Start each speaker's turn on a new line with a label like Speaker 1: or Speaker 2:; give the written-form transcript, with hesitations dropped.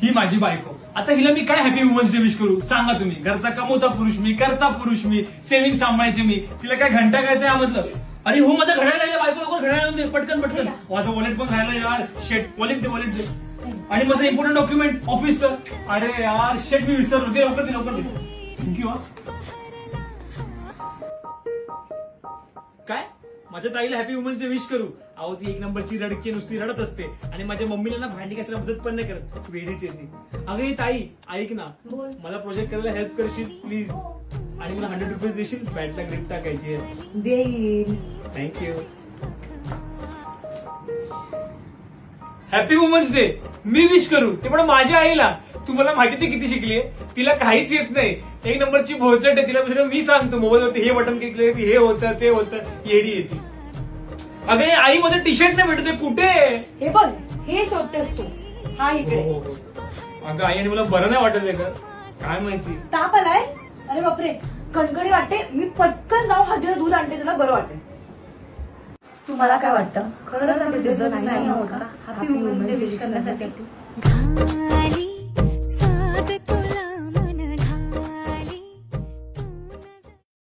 Speaker 1: ही माझी बायको. आता हिला मी काय हॅपी वुमन्स डे विश करू सांगा तुम्ही. घरचा कमवता पुरुष मी, करता पुरुष मी, सेव्हिंग सांभाळायचे मी. तिला काय घंटा काय यामधलं. अरे हो माझं घड्याळ राहिलं, बायको लवकर घड्याळ आणून दे पटकन पटकन. माझं वॉलेट पण राहिलं यार. शेट वॉलेट दे. आणि माझं इम्पॉर्टंट डॉक्युमेंट ऑफिसचं. अरे यार शेट मी विसरलो. दे लवकर दे. थँक्यू. काय माझ्या ताईला हॅपी वुमन्स डे विश करू. अहो ती एक नंबरची रडकी, नुसती रडत असते. आणि माझ्या मम्मीला ना भांडी घासायला मदत पण नाही करत, वेडीच येते. अगं ताई ऐक ना, मला प्रोजेक्ट करायला हेल्प करशील प्लीज. आणि मला 100 रुपये देशील, बॅटला ग्रिप टाकायची आहे.
Speaker 2: देईल.
Speaker 1: थँक्यू. हॅपी वुमन्स डे मी विश करू ते पण माझ्या आईला. तुम्हाला माहिती ती किती शिकलीये, तिला काहीच येत नाही. एक नंबरची भोचट आहे. तिला सगळं मी सांगतो मोबाईलवरती, हे बटन क्लिक हे होतं ते होतं, येडी येते. अगं आई मध्ये टी शर्ट नाही भेटते, कुठे.
Speaker 2: हे बघ हे शोधतेस तू. हा इकडे.
Speaker 1: अगं आई आणि मला बरं नाही वाटत आहे का काय माहिती.
Speaker 2: ताप आलाय. अरे बापरे कणकणी वाटते. मी पटकन जाऊन हळदीला दूध आणते, तुला बरं वाटेल. तुम्हाला काय वाटतं खरंच नाही होत का हॅपी वुमन्स डे विश करण्यासाठी.